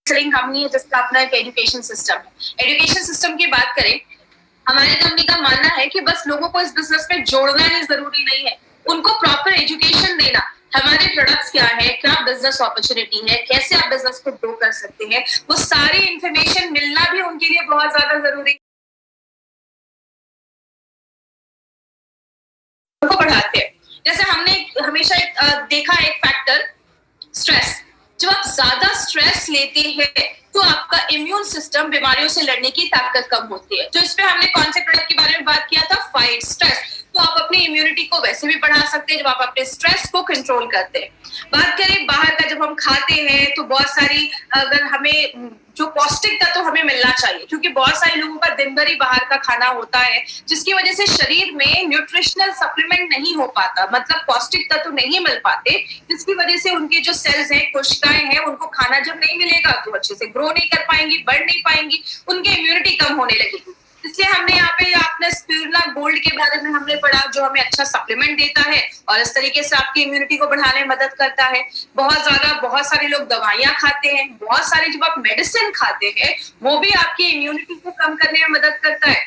Company है जिसका अपना एक एजुकेशन सिस्टम है। एजुकेशन सिस्टम की बात करें, हमारी कंपनी का मानना है कि बस लोगों को इस बिजनेस में जोड़ना ही जरूरी नहीं है, उनको प्रॉपर एजुकेशन देना। हमारे प्रोडक्ट्स क्या है, क्या बिजनेस अपॉर्चुनिटी है, कैसे आप बिजनेस को ग्रो कर सकते हैं, वो सारी इंफॉर्मेशन मिलना भी उनके लिए बहुत ज्यादा जरूरी है। उनको बढ़ाते हैं। जैसे हमने हमेशा देखा एक फैक्टर, स्ट्रेस। जब आप ज्यादा स्ट्रेस लेते हैं तो आपका इम्यून सिस्टम बीमारियों से लड़ने की ताकत कम होती है। तो इस पे हमने कौन से प्रोडक्ट के बारे में बात किया था, फाइट स्ट्रेस। तो आप अपनी इम्यूनिटी को वैसे भी बढ़ा सकते हैं जब आप अपने स्ट्रेस को कंट्रोल करते हैं। बात करें बाहर का, जब हम खाते हैं तो बहुत सारी, अगर हमें जो पौष्टिक तत्व हमें मिलना चाहिए, क्योंकि बहुत सारे लोगों का दिन भर ही बाहर का खाना होता है, जिसकी वजह से शरीर में न्यूट्रिशनल सप्लीमेंट नहीं हो पाता, मतलब पौष्टिक तत्व नहीं मिल पाते, जिसकी वजह से उनके जो सेल्स हैं, कोशिकाएं हैं, उनको खाना जब नहीं मिलेगा तो अच्छे से ग्रो नहीं कर पाएंगी, बढ़ नहीं पाएंगी, उनकी इम्यूनिटी कम होने लगेगी। इसलिए हमने यहाँ पे आपने स्पिरुलिना गोल्ड के बारे में हमने पढ़ा, जो हमें अच्छा सप्लीमेंट देता है और इस तरीके से आपकी इम्यूनिटी को बढ़ाने में मदद करता है। बहुत सारे लोग दवाइयां खाते हैं, बहुत सारे जब आप मेडिसिन खाते हैं वो भी आपकी इम्यूनिटी को कम करने में मदद करता है।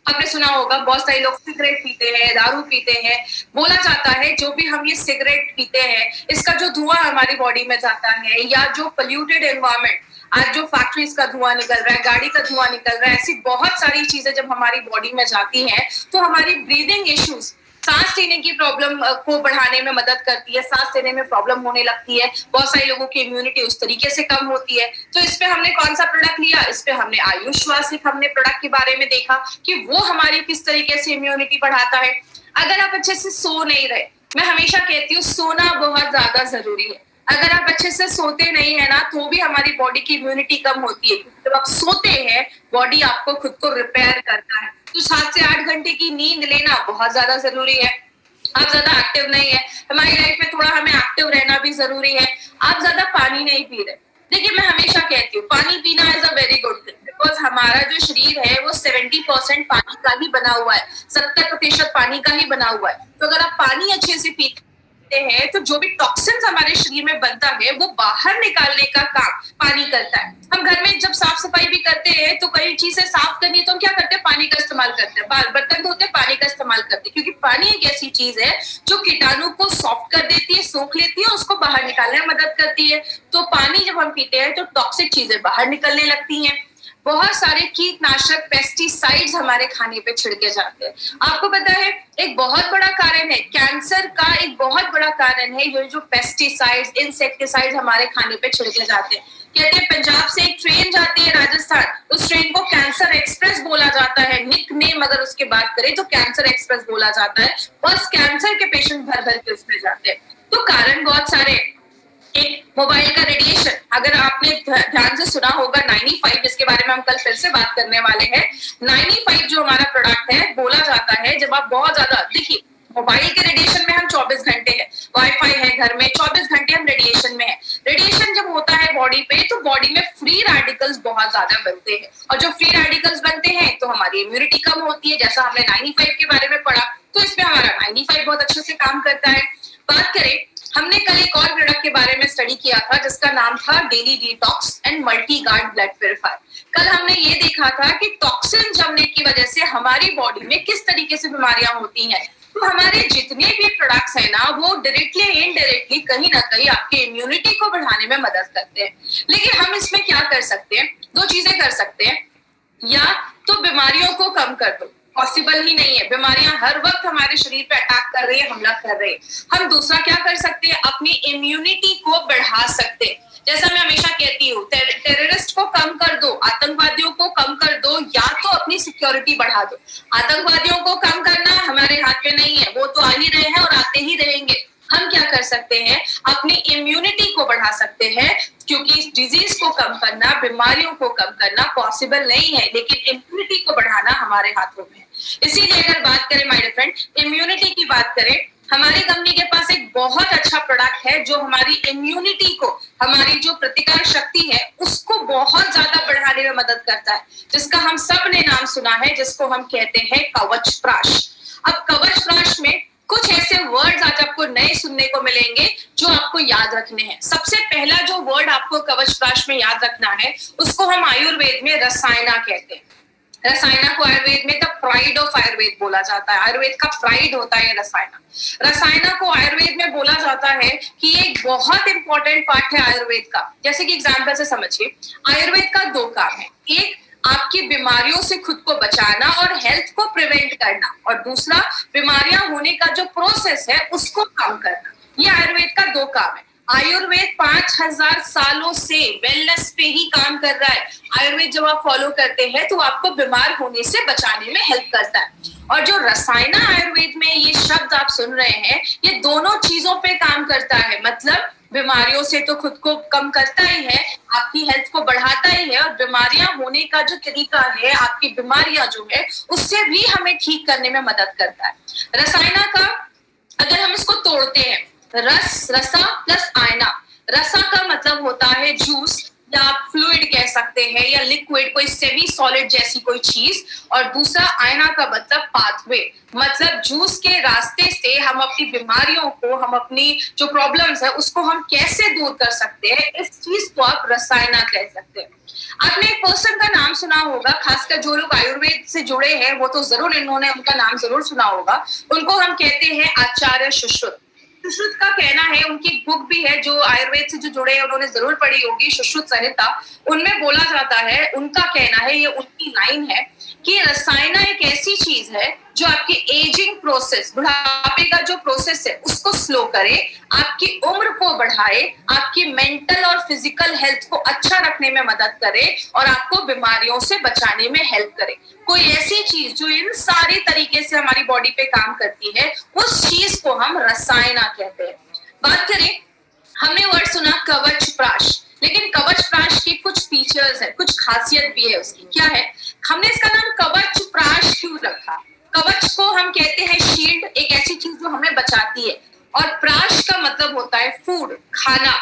आपने सुना होगा बहुत सारे लोग सिगरेट पीते हैं, दारू पीते हैं। बोला जाता है जो भी हम ये सिगरेट पीते हैं, इसका जो धुआं हमारी बॉडी में जाता है, या जो पोल्यूटेड एनवायरमेंट, आज जो फैक्ट्रीज का धुआं निकल रहा है, गाड़ी का धुआं निकल रहा है, ऐसी बहुत सारी चीजें जब हमारी बॉडी में जाती हैं तो हमारी ब्रीदिंग इश्यूज, सांस लेने की प्रॉब्लम को बढ़ाने में मदद करती है, सांस लेने में प्रॉब्लम होने लगती है, बहुत सारे लोगों की इम्यूनिटी उस तरीके से कम होती है। तो इस पे हमने कौन सा प्रोडक्ट लिया, इस पे हमने आयुष श्वासिक हमने प्रोडक्ट के बारे में देखा कि वो हमारी किस तरीके से इम्यूनिटी बढ़ाता है। अगर आप अच्छे से सो नहीं रहे, मैं हमेशा कहती हूँ सोना बहुत ज्यादा जरूरी है। अगर आप अच्छे से सोते नहीं है ना, तो भी हमारी बॉडी की इम्यूनिटी कम होती है। जब आप सोते हैं, बॉडी आपको खुद को रिपेयर करता है। तो 7 से 8 घंटे की नींद लेना बहुत ज्यादा जरूरी है। आप ज्यादा एक्टिव नहीं है, हमारी लाइफ में थोड़ा हमें एक्टिव रहना भी जरूरी है। आप ज्यादा पानी नहीं पी रहे, देखिए मैं हमेशा कहती हूँ पानी पीना is a very good thing, because हमारा जो शरीर है वो 70% पानी का ही बना हुआ है, 70% पानी का ही बना हुआ है। तो अगर आप पानी अच्छे से पीते हैं तो जो भी टॉक्सिन्स हमारे शरीर में बनता है वो बाहर निकालने का काम पानी करता है। हम घर में जब साफ सफाई भी करते हैं तो कई चीजें साफ करनी है तो हम क्या करते हैं, पानी का इस्तेमाल करते हैं। बर्तन धोते हैं, पानी का इस्तेमाल करते हैं, क्योंकि पानी एक ऐसी चीज है जो कीटाणु को सॉफ्ट कर देती है, सोख लेती है, उसको बाहर निकालने में मदद करती है। तो पानी जब हम पीते हैं तो टॉक्सिक चीजें बाहर निकलने लगती हैं। बहुत सारे कीटनाशक, पेस्टिसाइड्स हमारे खाने पे छिड़के जाते हैं। आपको पता है एक बहुत बड़ा कारण है कैंसर का, एक बहुत बड़ा कारण है ये जो पेस्टिसाइड्स, इंसेक्टिसाइड्स हमारे खाने पे छिड़के जाते हैं। कहते हैं पंजाब से एक ट्रेन जाती है राजस्थान, उस ट्रेन को कैंसर एक्सप्रेस बोला जाता है, निक नेम अगर उसकी बात करें तो कैंसर एक्सप्रेस बोला जाता है। बस कैंसर के पेशेंट भर भर के उसमें जाते हैं। तो कारण बहुत सारे, एक मोबाइल का रेडिएशन, अगर आपने ध्यान से सुना होगा 95, जिसके बारे में हम कल फिर से बात करने वाले हैं। 95 जो हमारा प्रोडक्ट है, बोला जाता है जब आप बहुत ज्यादा, देखिए मोबाइल के रेडिएशन में हम 24 घंटे है, वाईफाई है घर में, 24 घंटे हम रेडिएशन में है। रेडिएशन जब होता है बॉडी पे तो बॉडी में फ्री रेडिकल्स बहुत ज्यादा बनते हैं, और जो फ्री रेडिकल्स बनते हैं तो हमारी इम्यूनिटी कम होती है, जैसा हमने 95 के बारे में पढ़ा। तो इसमें हमारा 95 बहुत अच्छे से काम करता है। बात करें, हमने कल एक और प्रोडक्ट के बारे में स्टडी किया था जिसका नाम था daily detox and multi guard blood purifier. कल हमने ये देखा था कि टॉक्सिन जमने की वजह से हमारी बॉडी में किस तरीके से बीमारियां होती हैं। तो हमारे जितने भी प्रोडक्ट्स हैं ना, वो डायरेक्टली इनडायरेक्टली कहीं ना कहीं आपकी इम्यूनिटी को बढ़ाने में मदद करते हैं। लेकिन हम इसमें क्या कर सकते हैं, 2 चीजें कर सकते हैं, या तो बीमारियों को कम कर दो, पॉसिबल ही नहीं है, बीमारियां हर वक्त हमारे शरीर पे अटैक कर रही है, हमला कर रही है। हम दूसरा क्या कर सकते हैं, अपनी इम्यूनिटी को बढ़ा सकते हैं। जैसा मैं हमेशा कहती हूँ, टेररिस्ट को कम कर दो, आतंकवादियों को कम कर दो, या तो अपनी सिक्योरिटी बढ़ा दो। आतंकवादियों को कम करना हमारे हाथ में नहीं है, वो तो आ ही रहे हैं और आते ही रहेंगे। हम क्या कर सकते हैं, अपनी इम्यूनिटी को बढ़ा सकते हैं, क्योंकि इस डिजीज को कम करना, बीमारियों को कम करना पॉसिबल नहीं है, लेकिन इम्यूनिटी को बढ़ाना हमारे हाथों में है। इसीलिए अगर बात करें माय डियर फ्रेंड, इम्यूनिटी की बात करें, हमारी कंपनी के पास एक बहुत अच्छा प्रोडक्ट है जो हमारी इम्यूनिटी को, हमारी जो प्रतिकार शक्ति है उसको बहुत ज्यादा बढ़ाने में मदद करता है, जिसका हम सब ने नाम सुना है, जिसको हम कहते हैं कवच प्राश। अब कवच प्राश में कुछ ऐसे वर्ड्स आज आपको नए सुनने को मिलेंगे जो आपको याद रखने हैं। सबसे पहला जो वर्ड आपको कवच प्राश में याद रखना है, उसको हम आयुर्वेद में रसायना कहते हैं। रसायना को आयुर्वेद में द प्राइड ऑफ आयुर्वेद बोला जाता है। आयुर्वेद का प्राइड होता है रसायना। रसायना को आयुर्वेद में बोला जाता है कि ये एक बहुत इंपॉर्टेंट पार्ट है आयुर्वेद का। जैसे कि एग्जाम्पल से समझिए, आयुर्वेद का 2 काम है। एक, आपकी बीमारियों से खुद को बचाना और हेल्थ को प्रिवेंट करना, और दूसरा, बीमारियां होने का जो प्रोसेस है उसको कम करना। ये आयुर्वेद का 2 काम है। आयुर्वेद 5000 सालों से वेलनेस पे ही काम कर रहा है। आयुर्वेद जब आप फॉलो करते हैं तो आपको बीमार होने से बचाने में हेल्प करता है। और जो रसायना आयुर्वेद में ये शब्द आप सुन रहे हैं, ये दोनों चीजों पे काम करता है। मतलब बीमारियों से तो खुद को कम करता ही है, आपकी हेल्थ को बढ़ाता ही है, और बीमारियां होने का जो तरीका है, आपकी बीमारियां जो है उससे भी हमें ठीक करने में मदद करता है। रसायना का अगर हम इसको तोड़ते हैं, रसा प्लस आयना। रसा का मतलब होता है जूस, या आप फ्लूइड कह सकते हैं, या लिक्विड, कोई सेमी सॉलिड जैसी कोई चीज। और दूसरा आयना का मतलब पाथवे, मतलब जूस के रास्ते से हम अपनी बीमारियों को, हम अपनी जो प्रॉब्लम्स है उसको हम कैसे दूर कर सकते हैं, इस चीज को आप रसायना कह सकते हैं। आपने एक पर्सन का नाम सुना होगा, खासकर जो लोग आयुर्वेद से जुड़े हैं वो तो जरूर इन्होंने उनका नाम जरूर सुना होगा। उनको हम कहते हैं आचार्य सुश्रुत। सुश्रुत का कहना है, उनकी बुक भी है जो आयुर्वेद से जो जुड़े हैं उन्होंने जरूर पढ़ी होगी, सुश्रुत संहिता। उनमें बोला जाता है, उनका कहना है, ये उनकी लाइन है कि रसायना एक ऐसी चीज है जो आपकी एजिंग प्रोसेस, बुढ़ापे का जो प्रोसेस है उसको स्लो करे, आपकी उम्र को बढ़ाए, आपकी मेंटल और फिजिकल हेल्थ को अच्छा रखने में मदद करे, और आपको बीमारियों से बचाने में हेल्प करे। कोई ऐसी चीज जो इन सारे तरीके से हमारी बॉडी पे काम करती है, उस चीज को हम रसायना कहते हैं। बात करें, हमने वर्ड सुना कवच प्राश, लेकिन कवच प्राश के कुछ फीचर्स है, कुछ खासियत भी है उसकी। क्या है? हमने इसका नाम कवच प्राश क्यों रखा? कवच को हम कहते हैं शील्ड, एक ऐसी चीज जो हमें बचाती है, और प्राश का मतलब होता है फूड, खाना।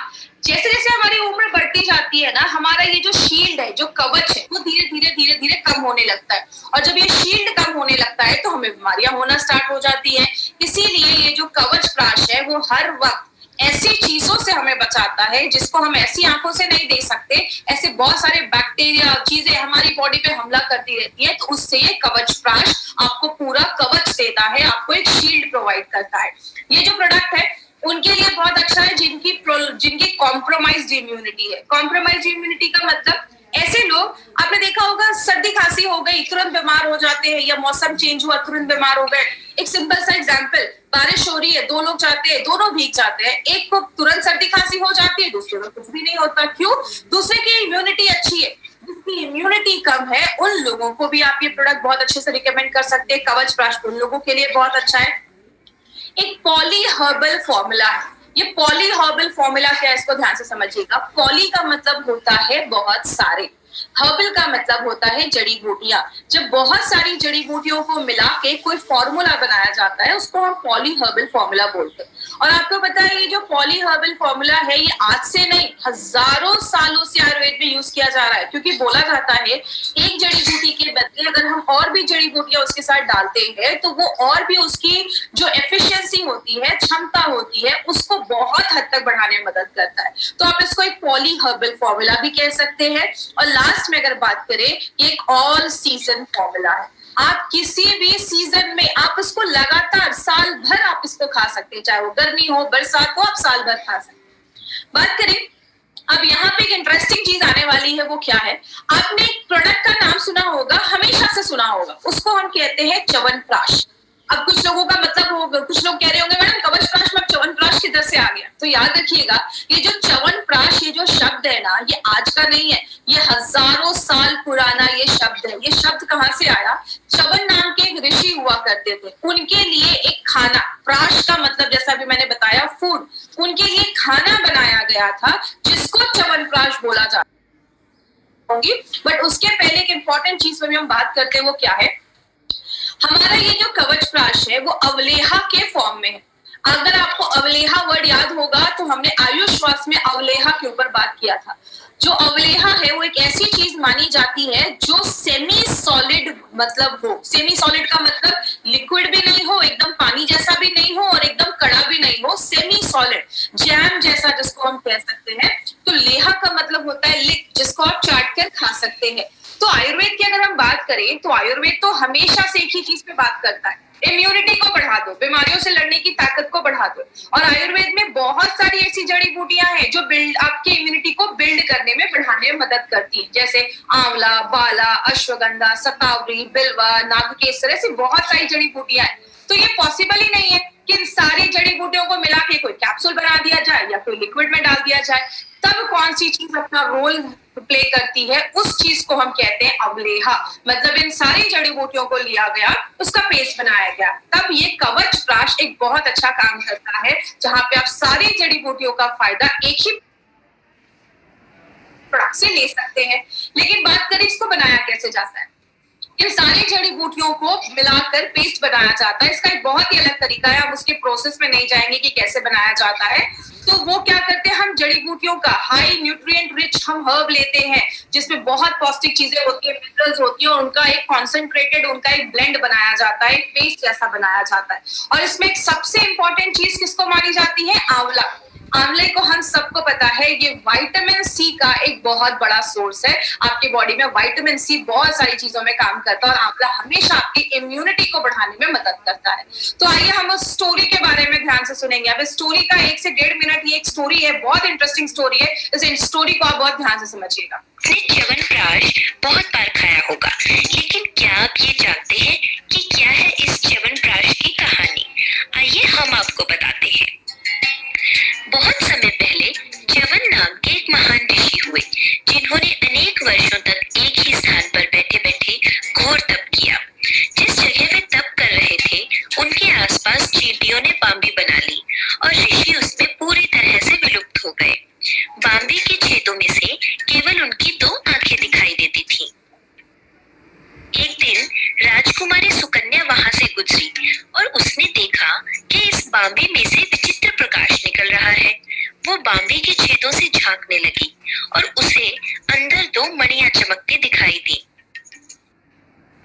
जैसे जैसे हमारी उम्र बढ़ती जाती है ना, हमारा ये जो शील्ड है, जो कवच है, वो धीरे धीरे कम होने लगता है। और जब ये शील्ड कम होने लगता है तो हमें बीमारियां होना स्टार्ट हो जाती है। इसीलिए ये जो कवच प्राश है वो हर वक्त ऐसी चीजों से हमें बचाता है जिसको हम ऐसी आंखों से नहीं देख सकते। ऐसे बहुत सारे बैक्टीरिया, चीजें हमारी बॉडी पे हमला करती रहती है, तो उससे ये कवच प्राश आपको पूरा कवच देता है, आपको एक शील्ड प्रोवाइड करता है। ये जो प्रोडक्ट है उनके लिए बहुत अच्छा है जिनकी कॉम्प्रोमाइज्ड इम्यूनिटी है। कॉम्प्रोमाइज्ड इम्यूनिटी का मतलब ऐसे लोग, आपने देखा होगा सर्दी खांसी हो गई तुरंत बीमार हो जाते हैं, या मौसम चेंज हुआ तुरंत बीमार हो गए। एक सिंपल सा एग्जांपल, बारिश हो रही है, 2 लोग जाते हैं, दोनों भीग जाते हैं, एक को तुरंत सर्दी खांसी हो जाती है, दूसरे को कुछ भी नहीं होता। क्यों? दूसरे की इम्यूनिटी अच्छी है। जिसकी इम्यूनिटी कम है उन लोगों को भी आप ये प्रोडक्ट बहुत अच्छे से रिकमेंड कर सकते हैं। कवच प्राश उन लोगों के लिए बहुत अच्छा है। एक पॉली हर्बल फॉर्मूला है। ये पॉली हर्बल फॉर्मूला क्या है, इसको ध्यान से समझिएगा। पॉली का मतलब होता है बहुत सारे, हर्बल का मतलब होता है जड़ी बूटियां। जब बहुत सारी जड़ी बूटियों को मिला के कोई फॉर्मूला बनाया जाता है उसको हम पॉली हर्बल फॉर्मूला बोलते हैं। और आपको पता है ये जो पॉली हर्बल फॉर्मूला है ये आज से नहीं, हजारों सालों से आयुर्वेद में यूज किया जा रहा है। क्योंकि बोला जाता है एक जड़ी बूटी के बदले अगर हम और भी जड़ी बूटियां उसके साथ डालते हैं तो वो और भी उसकी जो एफिशिएंसी होती है, क्षमता होती है, उसको बहुत हद तक बढ़ाने में मदद करता है। तो आप इसको एक पॉली हर्बल फॉर्मूला भी कह सकते हैं। और लास्ट में अगर बात करें, ये एक ऑल सीजन फॉर्मूला है। आप किसी भी सीजन में आप इसको लगातार साल भर आप इसको खा सकते हैं, चाहे वो गर्मी हो, बरसात हो, आप साल भर खा सकते हैं। बात करें, अब यहाँ पे एक इंटरेस्टिंग चीज आने वाली है, वो क्या है? आपने एक प्रोडक्ट का नाम सुना होगा, हमेशा से सुना होगा, उसको हम कहते हैं च्यवनप्राश। अब कुछ लोगों का मतलब होगा, कुछ लोग कह रहे होंगे मैडम कवचप्राश में च्यवनप्राश किधर से आ गया? तो याद रखिएगा, ये जो च्यवनप्राश, ये जो शब्द है ना, ये आज का नहीं है, ये हजारों साल पुराना ये शब्द है। ये शब्द कहाँ से आया? च्यवन नाम के एक ऋषि हुआ करते थे, उनके लिए एक खाना, प्राश का मतलब जैसा भी मैंने बताया फूड, उनके लिए खाना बनाया गया था जिसको च्यवनप्राश बोला जाता है। बट उसके पहले एक इंपॉर्टेंट चीज पर भी हम बात करते हैं, वो क्या है? हमारा ये जो कवच प्राश है वो अवलेहा के फॉर्म में है। अगर आपको अवलेहा वर्ड याद होगा तो हमने आयुश्वास में अवलेहा के ऊपर बात किया था। जो अवलेहा है वो एक ऐसी चीज मानी जाती है जो सेमी सॉलिड मतलब हो। सेमी सॉलिड का मतलब लिक्विड भी नहीं हो, एकदम पानी जैसा भी नहीं हो, हो सेमी सॉलिड जैम जैसा जिसको हम कह सकते हैं। तो लेहा का मतलब होता है लिक, जिसको आप चाट कर खा सकते हैं। तो आयुर्वेद की अगर हम बात करें तो आयुर्वेद तो हमेशा से एक ही चीज पे बात करता है, इम्यूनिटी को बढ़ा दो, बीमारियों से लड़ने की ताकत को बढ़ा दो। और आयुर्वेद में बहुत सारी ऐसी जड़ी बूटियां हैं जो बिल्ड आपकी इम्यूनिटी को बिल्ड करने में, बढ़ाने में मदद करती हैं, जैसे आंवला, बाला, अश्वगंधा, शतावरी, बिल्वा, नागकेसर, ऐसी बहुत सारी जड़ी बूटियां हैं। तो ये पॉसिबल ही नहीं है कि इन सारी जड़ी बूटियों को मिला के कोई कैप्सूल बना दिया जाए या कोई लिक्विड में डाल दिया जाए। तब कौन सी चीज अपना रोल प्ले करती है, उस चीज को हम कहते हैं अवलेहा। मतलब इन सारी जड़ी बूटियों को लिया गया, उसका पेस्ट बनाया गया, तब ये कवच प्राश एक बहुत अच्छा काम करता है, जहां पे आप सारी जड़ी बूटियों का फायदा एक ही प्रोडक्ट से ले सकते हैं। लेकिन बात करें इसको बनाया कैसे जाता है, इन सारी जड़ी बूटियों को मिलाकर पेस्ट बनाया जाता है। इसका एक बहुत ही अलग तरीका है, हम उसके प्रोसेस में नहीं जाएंगे कि कैसे बनाया जाता है। तो वो क्या करते हैं, हम जड़ी बूटियों का हाई न्यूट्रिएंट रिच हम हर्ब लेते हैं, जिसमें बहुत पौष्टिक चीजें होती है, मिनरल्स होती है, और उनका एक कॉन्सेंट्रेटेड, उनका एक ब्लेंड बनाया जाता है, एक पेस्ट जैसा बनाया जाता है। और इसमें एक सबसे इंपॉर्टेंट चीज किसको मानी जाती है, आंवला। आंवले को हम सबको पता है ये विटामिन सी का एक बहुत बड़ा सोर्स है। आपकी बॉडी में विटामिन सी बहुत सारी चीजों में काम करता है, और आंवला हमेशा आपकी इम्यूनिटी को बढ़ाने में मदद करता है। तो आइए हम उस स्टोरी के बारे में ध्यान से सुनेंगे। अब इस स्टोरी का 1 से 1.5 मिनट ये एक स्टोरी है, बहुत इंटरेस्टिंग स्टोरी है। इस स्टोरी को आप बहुत ध्यान से समझिएगा। आपने च्यवनप्राश बहुत बार खाया होगा, लेकिन क्या आप ये जानते हैं कि क्या है इस च्यवनप्राश की कहानी? आइए हम आपको बताते हैं। बहुत समय पहले च्यवन नाम के एक महान ऋषि हुए, जिन्होंने अनेक वर्षों तक एक ही स्थान पर बैठे बैठे घोर तप किया। जिस जगह वे तप कर रहे थे, उनके आसपास चींटियों ने बांबी बना ली और ऋषि उसमें पूरी तरह से विलुप्त हो गए। बांबी के छेदों में से केवल उनकी 2 आंखें दिखाई देती थीं। एक दिन राजकुमारी सुकन्या वहां से गुजरी और उसने देखा कि इस बांबी में से विचित्र प्रकाश निकल रहा है। वो बांबी के छेदों से झांकने लगी और उसे अंदर 2 मणियां चमकती दिखाई दी।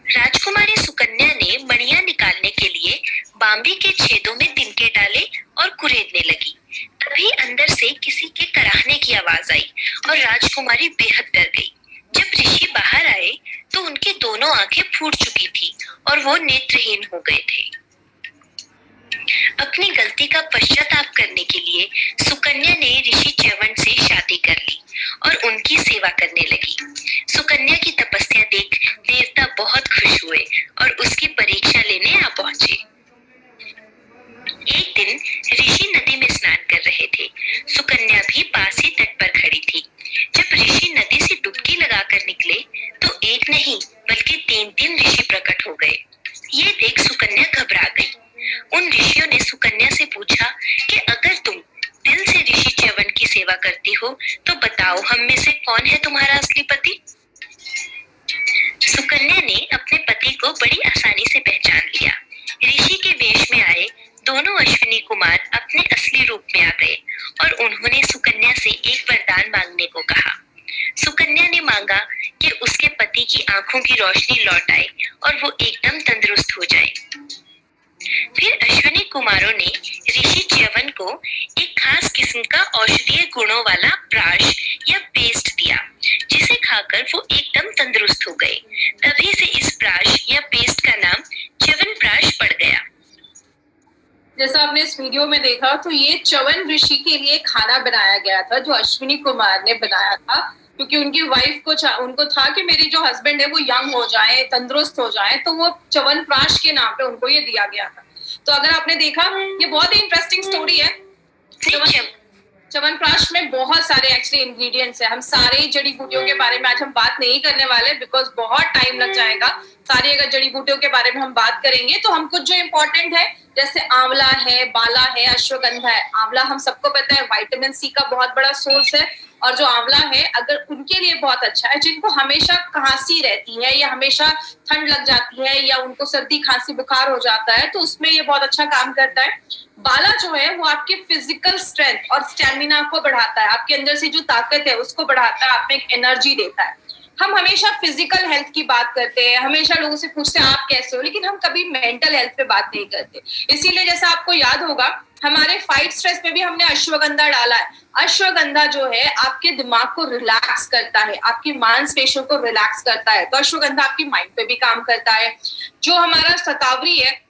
राजकुमारी सुकन्या ने मणियां निकालने के लिए बांबी के छेदों में तिनके डाले और कुरेदने लगी। तभी अंदर से किसी के कराहने की आवाज आई और राजकुमारी बेहद डर गई। जब ऋषि बाहर आए तो उनकी दोनों आंखें फूट चुकी थी और वो नेत्रहीन हो गए थे। अपनी गलती का पश्चाताप करने के लिए सुकन्या ने ऋषि च्यवन से शादी कर ली और उनकी सेवा करने लगी। सुकन्या की तपस्या देख देवता बहुत खुश हुए और उसकी परीक्षा लेने आ पहुंचे। एक दिन ऋषि नदी में स्नान कर रहे थे। सुकन्या भी पास ही तट पर खड़ी थी। जब ऋषि नदी से डुबकी लगाकर निकले तो एक नहीं बल्कि 3 ऋषि प्रकट हो गए। ये देख सुकन्या घबरा गई। उन ऋषियों ने सुकन्या से पूछा कि अगर तुम दिल से ऋषि च्यवन की सेवा करती हो तो बताओ हम में से कौन है तुम्हारा असली पति? सुकन्या ने अपने पति को बड़ी आसानी से पहचान लिया। ऋषि के वेश में आए दोनों अश्विनी कुमार अपने असली रूप में आ गए और उन्होंने सुकन्या से एक वरदान मांगने को कहा। सुकन्या ने मांगा कि उसके पति की आंखों की रोशनी लौट आए और वो एकदम तंदुरुस्त हो जाए। फिर अश्विनी कुमारों ने ऋषि च्यवन को एक खास किस्म का औषधीय गुणों वाला प्राश या पेस्ट दिया, जिसे खाकर वो एकदम तंदुरुस्त हो गए। तभी से इस प्राश या पेस्ट का नाम च्यवनप्राश पड़ गया। जैसा आपने इस वीडियो में देखा, तो ये च्यवन ऋषि के लिए खाना बनाया गया था जो अश्विनी कुमार ने बनाया था, क्योंकि उनकी वाइफ को उनको था कि मेरी जो हस्बैंड है वो यंग हो जाए, तंदुरुस्त हो जाए, तो वो च्यवनप्राश के नाम पे उनको ये दिया गया था। तो अगर आपने देखा, ये बहुत ही इंटरेस्टिंग स्टोरी है। च्यवनप्राश में बहुत सारे एक्चुअली इंग्रेडिएंट्स है। हम सारे जड़ी बूटियों के बारे में आज हम बात नहीं करने वाले, बिकॉज बहुत टाइम लग जाएगा। सारी अगर जड़ी बूटियों के बारे में हम बात करेंगे तो हम कुछ जो इम्पोर्टेंट है, जैसे आंवला है, बाला है, अश्वगंधा है। आंवला हम सबको पता है विटामिन सी का बहुत बड़ा सोर्स है, और जो आंवला है अगर उनके लिए बहुत अच्छा है जिनको हमेशा खांसी रहती है या हमेशा ठंड लग जाती है या उनको सर्दी खांसी बुखार हो जाता है, तो उसमें ये बहुत अच्छा काम करता है। बाला जो है वो आपके फिजिकल स्ट्रेंथ और स्टेमिना को बढ़ाता है, आपके अंदर से जो ताकत है उसको बढ़ाता है, आप में एक एनर्जी देता है। हम हमेशा फिजिकल हेल्थ की बात करते हैं, हमेशा लोगों से पूछते हैं आप कैसे हो, लेकिन हम कभी मेंटल हेल्थ पे बात नहीं करते। इसीलिए जैसा आपको याद होगा हमारे फाइट स्ट्रेस में भी हमने अश्वगंधा डाला है। अश्वगंधा जो है आपके दिमाग को रिलैक्स करता है, आपकी मांसपेशियों को रिलैक्स करता है। तो अश्वगंधा आपकी माइंड पे भी काम करता है। जो हमारा शतावरी है,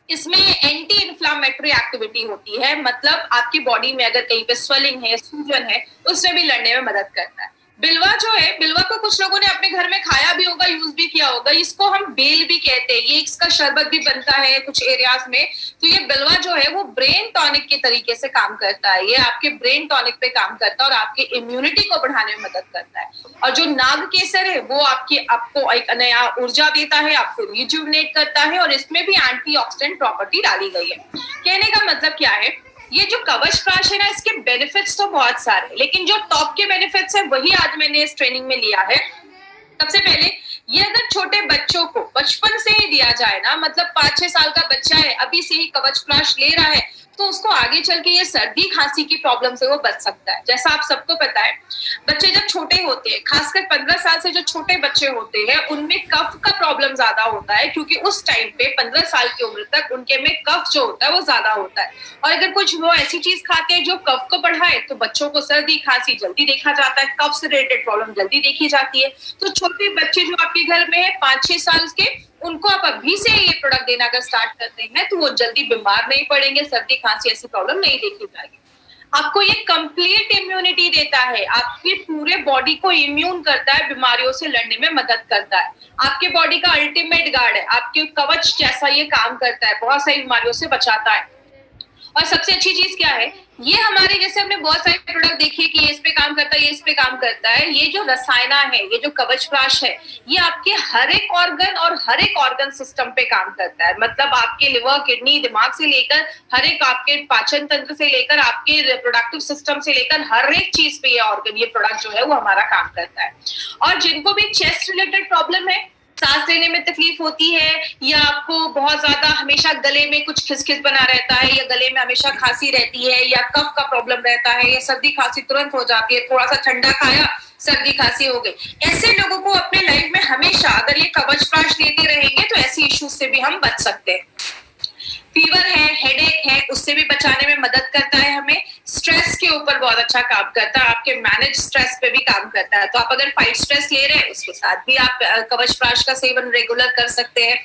इसमें एंटी इन्फ्लामेटरी एक्टिविटी होती है, मतलब आपकी बॉडी में अगर कहीं पे स्वेलिंग है, सूजन है, उसमें भी लड़ने में मदद करता है। बिलवा जो है, बिलवा को कुछ लोगों ने अपने घर में खाया भी होगा, यूज भी किया होगा। इसको हम बेल भी कहते हैं। ये इसका शरबत भी बनता है कुछ एरियाज में। तो ये बिलवा जो है वो ब्रेन टॉनिक के तरीके से काम करता है। ये आपके ब्रेन टॉनिक पे काम करता है और आपकी इम्यूनिटी को बढ़ाने में मदद करता है। और जो नाग केसर है वो आपको एक नया ऊर्जा देता है, आपको रिजुविनेट करता है, और इसमें भी एंटीऑक्सीडेंट प्रॉपर्टी डाली गई है। कहने का मतलब क्या है, ये जो कवच प्राश है ना, इसके बेनिफिट्स तो बहुत सारे, लेकिन जो टॉप के बेनिफिट्स है वही आज मैंने इस ट्रेनिंग में लिया है। सबसे पहले, ये अगर छोटे बच्चों को बचपन से ही दिया जाए ना, मतलब 5-6 साल का बच्चा है, अभी से ही कवच प्राश ले रहा है, तो उसको आगे चल के ये सर्दी खांसी की प्रॉब्लम से वो बच सकता है। जैसा आप सबको पता है, बच्चे जब छोटे होते हैं, खासकर 15 साल से जो छोटे बच्चे होते हैं, उनमें कफ का प्रॉब्लम ज्यादा होता है, क्योंकि उस टाइम पे 15 साल की उम्र तक उनके में कफ जो होता है वो ज्यादा होता है। और अगर कुछ वो ऐसी चीज खाते हैं जो कफ को बढ़ाए, तो बच्चों को सर्दी खांसी जल्दी देखा जाता है, कफ से रिलेटेड प्रॉब्लम जल्दी देखी जाती है। तो छोटे बच्चे जो आपके घर में है 5-6 साल के, उनको आप अभी से ये प्रोडक्ट देना अगर स्टार्ट करते हैं तो वो जल्दी बीमार नहीं पड़ेंगे, सर्दी खांसी ऐसी प्रॉब्लम नहीं देखी जाएगी। आपको ये कंप्लीट इम्यूनिटी देता है, आपके पूरे बॉडी को इम्यून करता है, बीमारियों से लड़ने में मदद करता है। आपके बॉडी का अल्टीमेट गार्ड है, आपके कवच जैसा ये काम करता है, बहुत सारी बीमारियों से बचाता है। और सबसे अच्छी चीज क्या है, ये हमारे, जैसे हमने बहुत सारे प्रोडक्ट देखे कि ये इस पे काम करता है, ये इस पे काम करता है, ये जो रसायना है, ये जो कवच प्राश है, ये आपके हर एक ऑर्गन और हर एक ऑर्गन सिस्टम पे काम करता है। मतलब आपके लिवर, किडनी, दिमाग से लेकर हर एक, आपके पाचन तंत्र से लेकर आपके रिप्रोडक्टिव सिस्टम से लेकर हर एक चीज पे ये ऑर्गन, ये प्रोडक्ट जो है वो हमारा काम करता है। और जिनको भी चेस्ट रिलेटेड प्रॉब्लम है, सांस लेने में तकलीफ होती है, या आपको बहुत ज्यादा हमेशा गले में कुछ खिसखिस बना रहता है, या गले में हमेशा खांसी रहती है, या कफ का प्रॉब्लम रहता है, या सर्दी खांसी तुरंत हो जाती है, थोड़ा सा ठंडा खाया सर्दी खांसी हो गई, ऐसे लोगों को अपने लाइफ में हमेशा अगर ये कवच प्राश लेते रहेंगे तो ऐसी इश्यूज से भी हम बच सकते हैं। फीवर है, हेडेक है, उससे भी बचाने में मदद करता है हमें। स्ट्रेस के ऊपर बहुत अच्छा काम करता है, आपके मैनेज स्ट्रेस पे भी काम करता है। तो आप अगर फाइट स्ट्रेस ले रहे हैं, उसके साथ भी आप कवच प्राश का सेवन रेगुलर कर सकते हैं।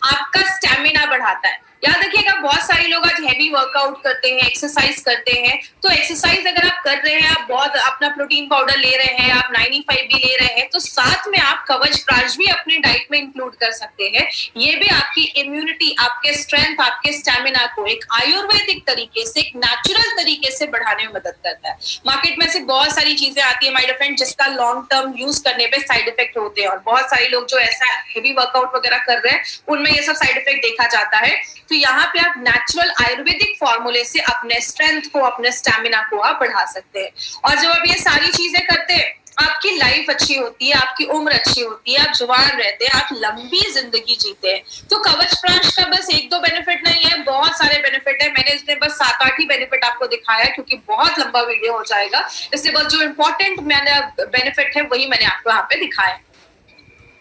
आपका स्टैमिना बढ़ाता है। याद रखिएगा, बहुत सारे लोग आज हैवी वर्कआउट करते हैं, एक्सरसाइज करते हैं, तो एक्सरसाइज अगर आप कर रहे हैं, आप बहुत अपना प्रोटीन पाउडर ले रहे हैं, आप 95 भी ले रहे हैं, तो साथ में आप कवच प्राश भी अपने डाइट में इंक्लूड कर सकते हैं। ये भी आपकी इम्यूनिटी, आपके स्ट्रेंथ, आपके स्टैमिना को एक आयुर्वेदिक तरीके से, एक नेचुरल तरीके से बढ़ाने में मदद करता है। मार्केट में से बहुत सारी चीजें आती है माय डियर फ्रेंड, जिसका लॉन्ग टर्म यूज करने पे साइड इफेक्ट होते हैं, और बहुत सारे लोग जो ऐसा हेवी वर्कआउट वगैरह कर रहे हैं, उनमें ये सब साइड इफेक्ट देखा जाता है। तो यहाँ पे आप नेचुरल आयुर्वेदिक फॉर्मूले से अपने स्ट्रेंथ को, अपने स्टैमिना को आप बढ़ा सकते हैं। और जब आप ये सारी चीजें करते हैं, आपकी लाइफ अच्छी होती है, आपकी उम्र अच्छी होती है, आप जवान रहते हैं, आप लंबी जिंदगी जीते हैं। तो कवच प्राश का बस 1-2 बेनिफिट नहीं है, बहुत सारे बेनिफिट है। मैंने इसमें बस 7-8 ही बेनिफिट आपको दिखाया, क्योंकि बहुत लंबा वीडियो हो जाएगा, इसलिए बस जो इंपॉर्टेंट मैंने बेनिफिट है वही मैंने आपको यहाँ पे दिखाया।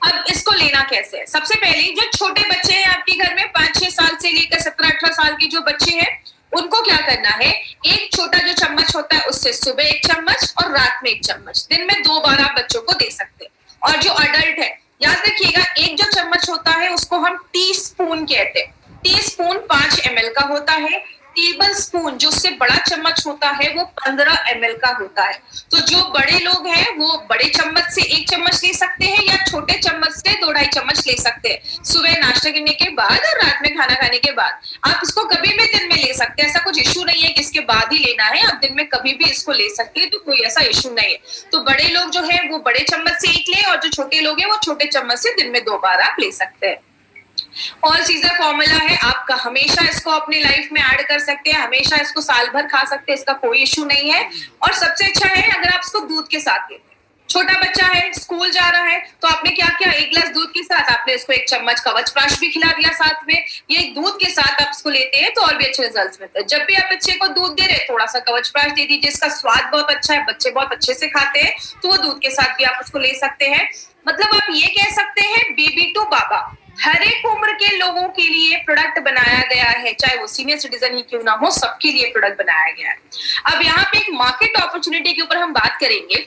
अब इसको लेना कैसे है? सबसे पहले, जो छोटे बच्चे हैं आपके घर में, 5-6 साल से लेकर 17-18 साल के जो बच्चे हैं, उनको क्या करना है, एक छोटा जो चम्मच होता है उससे सुबह 1 चम्मच और रात में 1 चम्मच, दिन में 2 बार आप बच्चों को दे सकते हैं। और जो अडल्ट है, याद रखिएगा, एक जो चम्मच होता है उसको हम टी स्पून कहते हैं। टी स्पून 5 ml का होता है। टेबल स्पून जो उससे बड़ा चम्मच होता है वो 15 ml का होता है। तो जो बड़े लोग हैं वो बड़े चम्मच से 1 चम्मच ले सकते हैं, या छोटे चम्मच से 2-2.5 चम्मच ले सकते हैं, सुबह नाश्ता करने के बाद और रात में खाना खाने के बाद। आप इसको कभी भी दिन में ले सकते हैं, ऐसा कुछ इशू नहीं है कि इसके बाद ही लेना है, आप दिन में कभी भी इसको ले सकते हैं, तो कोई ऐसा इशू नहीं है। तो बड़े लोग जो है वो बड़े चम्मच से 1 लें, और जो छोटे लोग हैं वो छोटे चम्मच से दिन में 2 बार आप ले सकते हैं। ऑल सीजर फॉर्मूला है, आप हमेशा इसको अपनी लाइफ में ऐड कर सकते हैं, हमेशा इसको साल भर खा सकते हैं, इसका कोई इशू नहीं है। और सबसे अच्छा है अगर आप इसको दूध के साथ लेते हैं। छोटा बच्चा है, स्कूल जा रहा है, तो आपने क्या किया, 1 गिलास दूध के साथ आपने इसको 1 चम्मच कवच प्राश भी खिला दिया साथ में। ये दूध के साथ आप इसको लेते हैं तो और भी अच्छे रिजल्ट्स मिलते हैं। जब भी आप बच्चे को दूध दे रहे हैं, थोड़ा सा कवच प्राश दे दीजिए, इसका स्वाद बहुत अच्छा है, बच्चे बहुत अच्छे से खाते हैं, तो वो दूध के साथ भी आप उसको ले सकते हैं। मतलब आप ये कह सकते हैं बेबी टू बाबा, हर एक उम्र के लोगों के लिए प्रोडक्ट बनाया गया है, चाहे वो सीनियर सिटीजन ही क्यों ना हो, सबके लिए प्रोडक्ट बनाया गया है। अब यहाँ पे एक मार्केट अपॉर्चुनिटी के ऊपर हम बात करेंगे।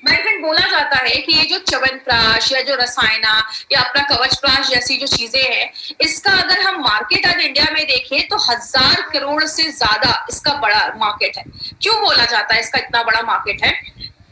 माय फ्रेंड, बोला जाता है कि ये जो च्यवनप्राश या जो रसायना या अपना कवचप्राश जैसी जो चीजें हैं, इसका अगर हम मार्केट आज इंडिया में देखें तो 1000 करोड़ से ज्यादा इसका बड़ा मार्केट है। क्यों बोला जाता है इसका इतना बड़ा मार्केट है?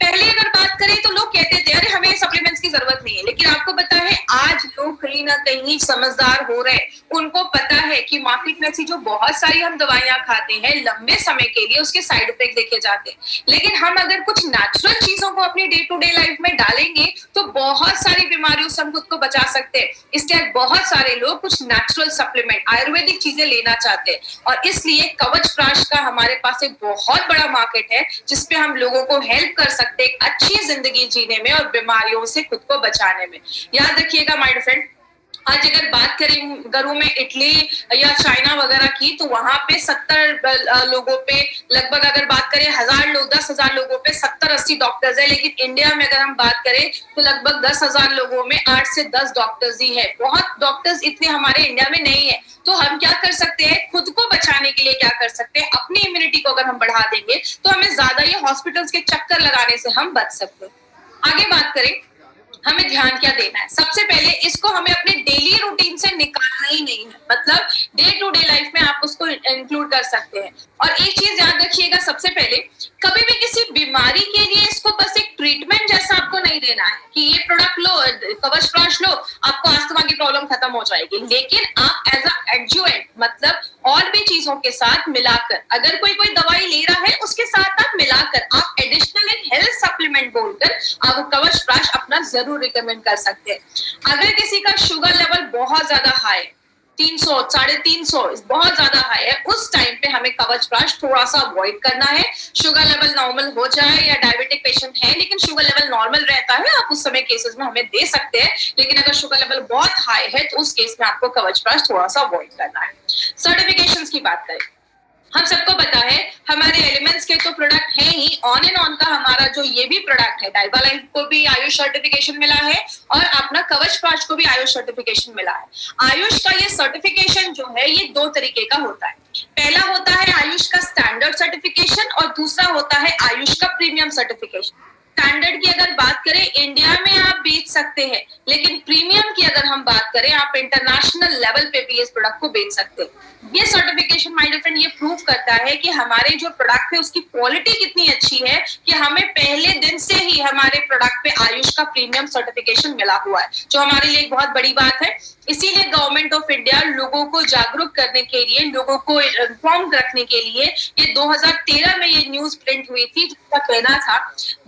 पहले अगर बात करें तो लोग कहते थे अरे हमें सप्लीमेंट्स की जरूरत नहीं है, लेकिन आपको पता है आज लोग कहीं ना कहीं समझदार हो रहे हैं। उनको पता है कि मार्केट में ऐसी जो बहुत सारी हम दवाइयां खाते हैं लंबे समय के लिए, उसके साइड इफेक्ट देखे जाते हैं, लेकिन हम अगर कुछ नेचुरल चीजों को अपनी डे टू डे लाइफ में डालेंगे तो बहुत सारी बीमारियों से हम खुद को बचा सकते हैं। इसलिए बहुत सारे लोग कुछ नेचुरल सप्लीमेंट, आयुर्वेदिक चीजें लेना चाहते हैं, और इसलिए कवचप्राश का हमारे पास एक बहुत बड़ा मार्केट है जिसपे हम लोगों को हेल्प कर सकते हैं एक अच्छी जिंदगी जीने में और बीमारियों से खुद को बचाने में। याद रखिएगा माय फ्रेंड, आज अगर बात करूं मैं इटली या चाइना वगैरह की, तो वहां पे 70 लोगों पे लगभग, अगर बात करें 1000 लोग, 10,000 लोगों पे 70-80 डॉक्टर्स है। लेकिन इंडिया में अगर हम बात करें तो लगभग 10,000 लोगों में 8 से 10 डॉक्टर्स ही है। बहुत डॉक्टर्स इतने हमारे इंडिया में नहीं है। तो हम क्या कर सकते हैं, खुद को बचाने के लिए क्या कर सकते हैं, अपनी इम्यूनिटी को अगर हम बढ़ा देंगे तो हमें ज्यादा ये हॉस्पिटल्स के चक्कर लगाने से हम बच सकते हैं। आगे बात करें, हमें ध्यान क्या देना है? सबसे पहले इसको हमें अपने डेली रूटीन से निकालना ही नहीं है, मतलब डे टू डे लाइफ में आप उसको इंक्लूड कर सकते हैं। और एक चीज याद रखिएगा, सबसे पहले कभी भी किसी बीमारी के लिए इसको बस एक ट्रीटमेंट जैसा आपको नहीं देना है कि ये प्रोडक्ट लो, कवचप्राश लो, आपको अस्थमा की प्रॉब्लम खत्म हो जाएगी। लेकिन आप एज अ एडजुवेंट, मतलब और भी चीजों के साथ मिलाकर, अगर कोई दवाई ले रहा है उसके साथ आप मिलाकर, आप एडिशनल एक हेल्थ सप्लीमेंट बोलकर आप कवचप्राश अपना जरूर रिकमेंड कर सकते हैं। अगर किसी का शुगर लेवल बहुत ज्यादा हाई, 300, 350 बहुत ज्यादा हाई है, उस टाइम पे हमें कवचप्राश थोड़ा सा अवॉइड करना है। शुगर लेवल नॉर्मल हो जाए, या डायबिटिक पेशेंट है लेकिन शुगर लेवल नॉर्मल रहता है, आप उस समय केसेस में हमें दे सकते हैं। लेकिन अगर शुगर लेवल बहुत हाई है तो उस केस में आपको कवचप्राश थोड़ा सा अवॉइड करना है। सर्टिफिकेशंस की बात करें, हम सबको पता है हमारे एलिमेंट्स के तो प्रोडक्ट है ही, ऑन एंड ऑन का हमारा जो ये भी प्रोडक्ट है, डाइवालाइन को भी आयुष सर्टिफिकेशन मिला है और अपना कवचप्राश को भी आयुष सर्टिफिकेशन मिला है। आयुष का ये सर्टिफिकेशन जो है ये 2 तरीके का होता है। पहला होता है आयुष का स्टैंडर्ड सर्टिफिकेशन और दूसरा होता है आयुष का प्रीमियम सर्टिफिकेशन। स्टैंडर्ड की अगर बात करें, इंडिया में आप बेच सकते हैं, लेकिन प्रीमियम की अगर हम बात करें, आप इंटरनेशनल लेवल पे भी इस प्रोडक्ट को बेच सकते हैं। ये सर्टिफिकेशन माय डियर फ्रेंड ये प्रूव करता है कि हमारे जो प्रोडक्ट है उसकी क्वालिटी कितनी अच्छी है कि हमें पहले दिन से ही हमारे प्रोडक्ट पे आयुष का प्रीमियम सर्टिफिकेशन मिला हुआ है, जो हमारे लिए एक बहुत बड़ी बात है। इसीलिए गवर्नमेंट ऑफ इंडिया लोगों को जागरूक करने के लिए, लोगों को इन्फॉर्म रखने के लिए ये 2013 में ये न्यूज प्रिंट हुई थी, जिसका कहना था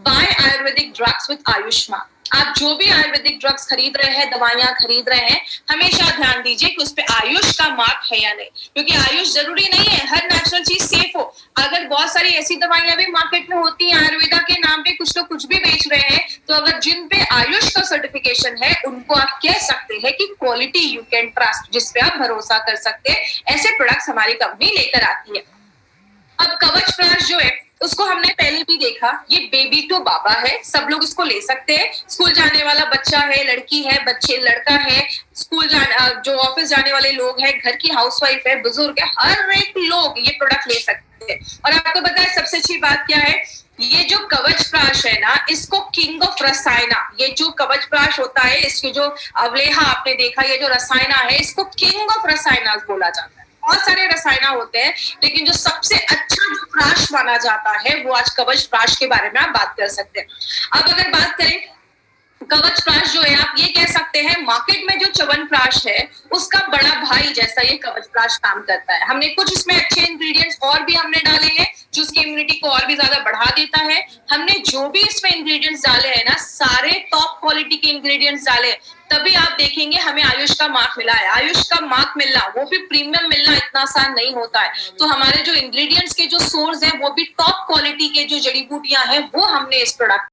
by Ayurvedic drugs with Ayushman. आप जो भी आयुर्वेदिक ड्रग्स खरीद रहे हैं, दवाइयां खरीद रहे हैं, हमेशा ध्यान दीजिए कि उस पे आयुष का मार्क है या नहीं, क्योंकि आयुष जरूरी नहीं है हर नेचुरल चीज सेफ हो। अगर बहुत सारी ऐसी दवाइयां भी मार्केट में होती हैं आयुर्वेदा के नाम पे, कुछ लोग कुछ भी बेच रहे हैं, तो अगर जिन पे आयुष का सर्टिफिकेशन है उनको आप कह सकते हैं कि क्वालिटी यू कैन ट्रस्ट, जिसपे आप भरोसा कर सकते हैं। ऐसे प्रोडक्ट्स हमारी कंपनी लेकर आती है। अब कवचप्राश जो है उसको हमने पहले भी देखा, ये बेबी टू बाबा है, सब लोग इसको ले सकते हैं। स्कूल जाने वाला बच्चा है, लड़की है, बच्चे लड़का है, स्कूल जो ऑफिस जाने वाले लोग हैं, घर की हाउसवाइफ है, बुजुर्ग है, हर एक लोग ये प्रोडक्ट ले सकते हैं। और आपको पता है सबसे अच्छी बात क्या है, ये जो कवचप्राश है ना, इसको किंग ऑफ रसायना, ये जो कवचप्राश होता है, इसके जो अवलेहा आपने देखा, ये जो रसायना है, इसको किंग ऑफ रसायना बोला जाता है। बहुत सारे रसायना होते हैं, लेकिन जो सबसे अच्छा जो प्राश माना जाता है वो आज कवचप्राश के बारे में आप बात कर सकते हैं। अब अगर बात करें कवचप्राश जो है, आप ये कह सकते हैं मार्केट में जो च्यवनप्राश है उसका बड़ा भाई जैसा ये कवचप्राश काम करता है। हमने कुछ इसमें अच्छे इंग्रेडिएंट्स और भी हमने डाले हैं जो उसकी इम्यूनिटी को और भी ज्यादा बढ़ा देता है। हमने जो भी इसमें इंग्रेडिएंट्स डाले हैं ना, सारे टॉप क्वालिटी के इंग्रेडिएंट्स डाले, तभी आप देखेंगे हमें आयुष का मार्क मिला है। आयुष का मार्क मिलना, वो भी प्रीमियम मिलना इतना आसान नहीं होता है। तो हमारे जो इंग्रेडिएंट्स के जो सोर्स हैं वो भी टॉप क्वालिटी के जो जड़ी बूटियां हैं वो हमने इस प्रोडक्ट